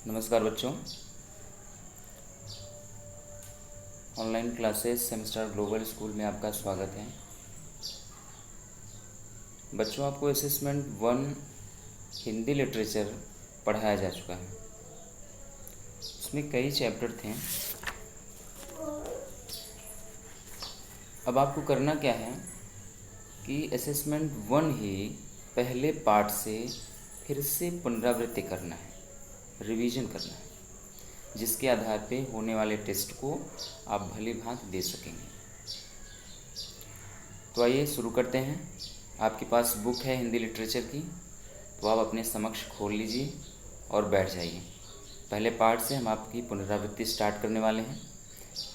नमस्कार बच्चों। Online classes semester global school में आपका स्वागत है। बच्चों, आपको असेसमेंट 1 हिंदी लिटरेचर पढ़ाया जा चुका है। उसमें कई चैप्टर थे। अब आपको करना क्या है कि असेसमेंट 1 ही पहले पार्ट से फिर से पुनरावृत्ति करना है, रिवीजन करना है, जिसके आधार पे होने वाले टेस्ट को आप भली भांति दे सकेंगे। तो आइए शुरू करते हैं। आपके पास बुक है हिंदी लिटरेचर की, तो आप अपने समक्ष खोल लीजिए और बैठ जाइए। पहले पार्ट से हम आपकी पुनरावृत्ति स्टार्ट करने वाले हैं।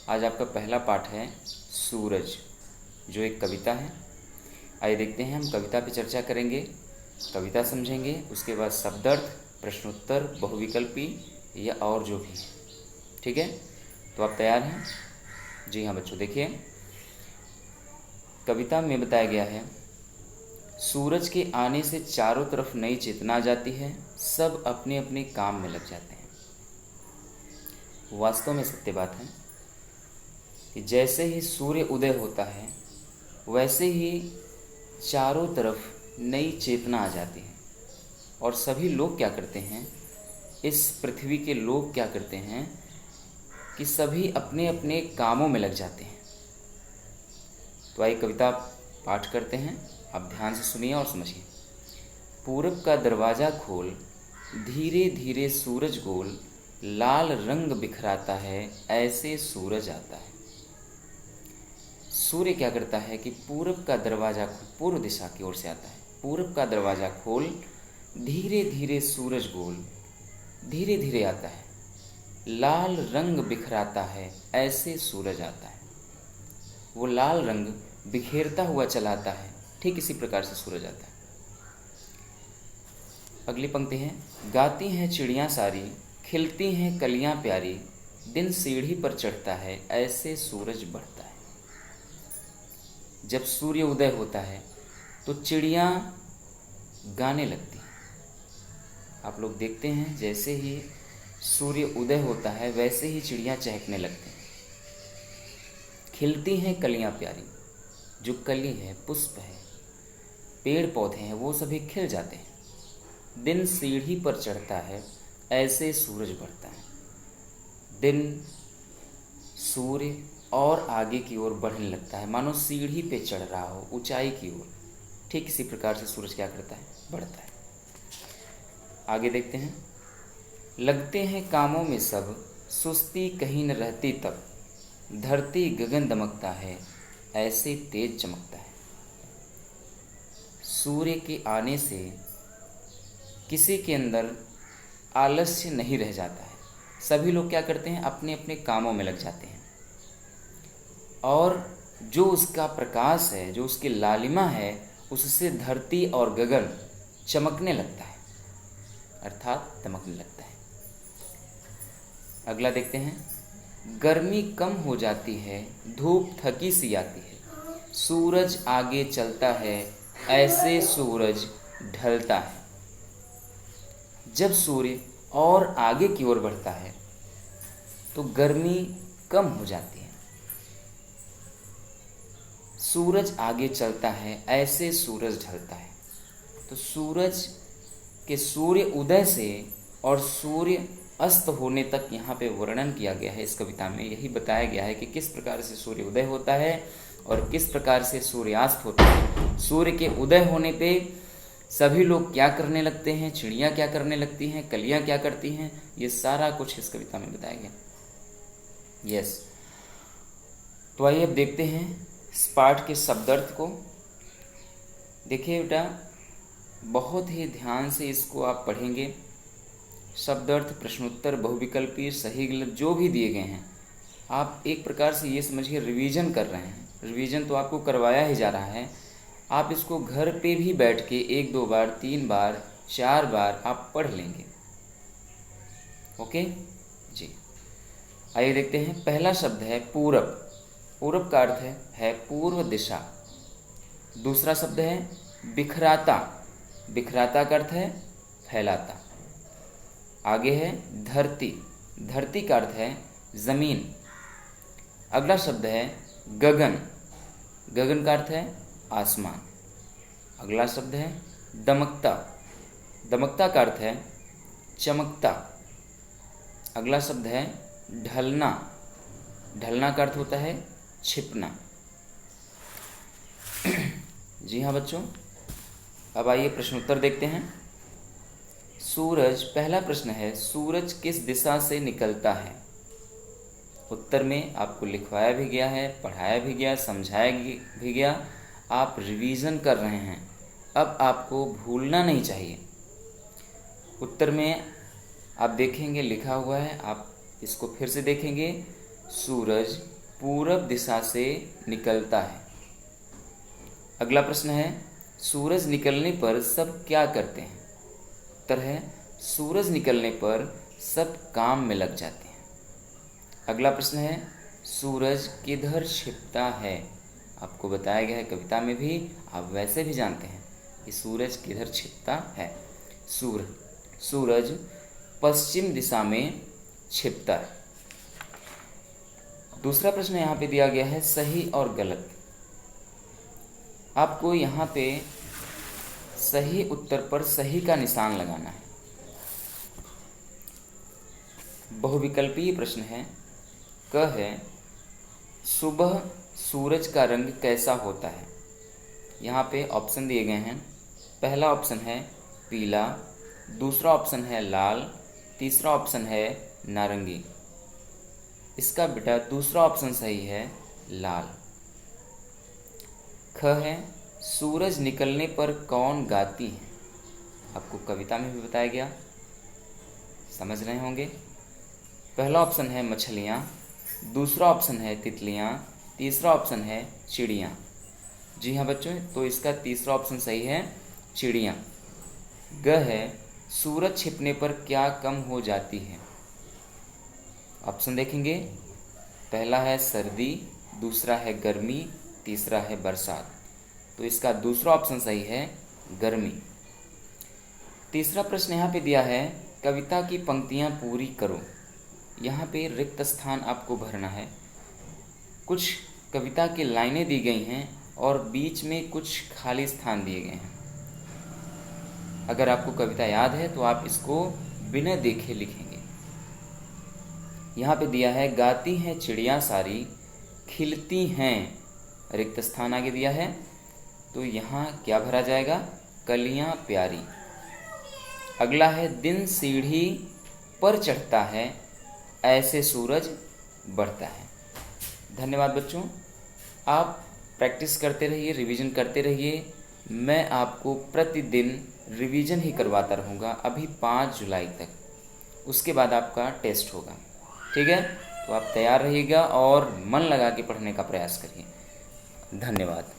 आज आपका पहला पार्ट है सूरज, जो एक कविता है। आइए देखते हैं, हम कविता पे चर्चा करेंगे, कविता समझेंगे, उसके बाद शब्दार्थ, प्रश्नोत्तर, बहुविकल्पी या और जो भी है। ठीक है, तो आप तैयार हैं? जी हाँ बच्चों, देखिए कविता में बताया गया है, सूरज के आने से चारों तरफ नई चेतना आ जाती है, सब अपने अपने काम में लग जाते हैं। वास्तव में सत्य बात है कि जैसे ही सूर्य उदय होता है वैसे ही चारों तरफ नई चेतना आ जाती है और सभी लोग क्या करते हैं, इस पृथ्वी के लोग क्या करते हैं कि सभी अपने अपने कामों में लग जाते हैं। तो आइए कविता पाठ करते हैं, आप ध्यान से सुनिए और समझिए। पूरब का दरवाज़ा खोल, धीरे धीरे सूरज गोल, लाल रंग बिखराता है, ऐसे सूरज आता है। सूर्य क्या करता है कि पूरब का दरवाज़ा पूर्व दिशा की ओर से आता है। पूरब का दरवाज़ा खोल, धीरे धीरे सूरज गोल, धीरे धीरे आता है, लाल रंग बिखराता है, ऐसे सूरज आता है। वो लाल रंग बिखेरता हुआ चलाता है, ठीक इसी प्रकार से सूरज आता है। अगली पंक्ति है, गाती हैं चिड़ियाँ सारी, खिलती हैं कलियाँ प्यारी, दिन सीढ़ी पर चढ़ता है, ऐसे सूरज बढ़ता है। जब सूर्य उदय होता है तो चिड़ियाँ गाने लगती हैं। आप लोग देखते हैं, जैसे ही सूर्य उदय होता है वैसे ही चिड़ियाँ चहकने लगती हैं। खिलती हैं कलियाँ प्यारी, जो कली है, पुष्प है, पेड़ पौधे हैं, वो सभी खिल जाते हैं। दिन सीढ़ी पर चढ़ता है, ऐसे सूरज बढ़ता है। दिन, सूर्य और आगे की ओर बढ़ने लगता है, मानो सीढ़ी पे चढ़ रहा हो, ऊंचाई की ओर। ठीक इसी प्रकार से सूरज क्या करता है, बढ़ता है। आगे देखते हैं, लगते हैं कामों में सब, सुस्ती कहीं न रहती तब, धरती गगन दमकता है, ऐसे तेज चमकता है। सूर्य के आने से किसी के अंदर आलस्य नहीं रह जाता है। सभी लोग क्या करते हैं, अपने अपने कामों में लग जाते हैं और जो उसका प्रकाश है, जो उसकी लालिमा है, उससे धरती और गगन चमकने लगता है, अर्थात दमकने लगता है। अगला देखते हैं, गर्मी कम हो जाती है, धूप थकी सी आती है, सूरज आगे चलता है, ऐसे सूरज ढलता है। जब सूर्य और आगे की ओर बढ़ता है तो गर्मी कम हो जाती है, सूरज आगे चलता है, ऐसे सूरज ढलता है। तो सूरज के सूर्य उदय से और सूर्य अस्त होने तक यहाँ पे वर्णन किया गया है। इस कविता में यही बताया गया है कि किस प्रकार से सूर्य उदय होता है और किस प्रकार से सूर्यास्त होता है। सूर्य के उदय होने पे सभी लोग क्या करने लगते हैं, चिड़ियाँ क्या करने लगती हैं, कलियाँ क्या करती हैं, ये सारा कुछ इस कविता में बताया गया। यस, तो आइए अब देखते हैं इस पाठ के शब्दार्थ को। देखिए बेटा, बहुत ही ध्यान से इसको आप पढ़ेंगे। शब्दार्थ, प्रश्नोत्तर, बहुविकल्पी, सही गलत जो भी दिए गए हैं, आप एक प्रकार से ये समझिए रिवीजन कर रहे हैं। रिवीजन तो आपको करवाया ही जा रहा है, आप इसको घर पे भी बैठ के 1 2 बार, 3 बार, 4 बार आप पढ़ लेंगे। ओके जी, आइए देखते हैं। पहला शब्द है पूरब। पूरब का अर्थ है पूर्व दिशा। दूसरा शब्द है बिखराता। बिखराता का अर्थ है फैलाता। आगे है धरती, धरती का अर्थ है जमीन। अगला शब्द है गगन, गगन का अर्थ है आसमान। अगला शब्द है दमकता, दमकता का अर्थ है चमकता। अगला शब्द है ढलना, ढलना का अर्थ होता है छिपना। जी हाँ बच्चों, अब आइए प्रश्नोत्तर देखते हैं। सूरज, पहला प्रश्न है सूरज किस दिशा से निकलता है। उत्तर में आपको लिखवाया भी गया है, पढ़ाया भी गया, समझाया भी गया, आप रिवीजन कर रहे हैं। अब आपको भूलना नहीं चाहिए। उत्तर में आप देखेंगे लिखा हुआ है, आप इसको फिर से देखेंगे। सूरज पूरब दिशा से निकलता है। अगला प्रश्न है सूरज निकलने पर सब क्या करते हैं। उत्तर है सूरज निकलने पर सब काम में लग जाते हैं। अगला प्रश्न है सूरज किधर छिपता है। आपको बताया गया है कविता में भी, आप वैसे भी जानते हैं कि सूरज किधर छिपता है। सूरज पश्चिम दिशा में छिपता है। दूसरा प्रश्न यहाँ पे दिया गया है सही और गलत। आपको यहाँ पे सही उत्तर पर सही का निशान लगाना है। बहुविकल्पीय प्रश्न है। क है सुबह सूरज का रंग कैसा होता है। यहाँ पे ऑप्शन दिए गए हैं। पहला ऑप्शन है पीला, दूसरा ऑप्शन है लाल, तीसरा ऑप्शन है नारंगी। इसका बेटा दूसरा ऑप्शन सही है लाल। ख है सूरज निकलने पर कौन गाती है। आपको कविता में भी बताया गया, समझ रहे होंगे। पहला ऑप्शन है मछलियाँ, दूसरा ऑप्शन है तितलियाँ, तीसरा ऑप्शन है चिड़ियाँ। जी हाँ बच्चों, तो इसका तीसरा ऑप्शन सही है चिड़ियाँ। ग है सूरज छिपने पर क्या कम हो जाती है। ऑप्शन देखेंगे। पहला है सर्दी, दूसरा है गर्मी, तीसरा है बरसात। तो इसका दूसरा ऑप्शन सही है गर्मी। तीसरा प्रश्न यहाँ पे दिया है कविता की पंक्तियाँ पूरी करो। यहाँ पे रिक्त स्थान आपको भरना है। कुछ कविता की लाइनें दी गई हैं और बीच में कुछ खाली स्थान दिए गए हैं। अगर आपको कविता याद है तो आप इसको बिना देखे लिखेंगे। यहाँ पे दिया है गाती हैं चिड़िया सारी, खिलती हैं, रिक्त स्थान आगे दिया है, तो यहाँ क्या भरा जाएगा, कलियाँ प्यारी। अगला है दिन सीढ़ी पर चढ़ता है, ऐसे सूरज बढ़ता है। धन्यवाद बच्चों, आप प्रैक्टिस करते रहिए, रिवीजन करते रहिए। मैं आपको प्रतिदिन रिवीजन ही करवाता रहूँगा अभी 5 जुलाई तक। उसके बाद आपका टेस्ट होगा, ठीक है। तो आप तैयार रहिएगा और मन लगा के पढ़ने का प्रयास करिए। धन्यवाद।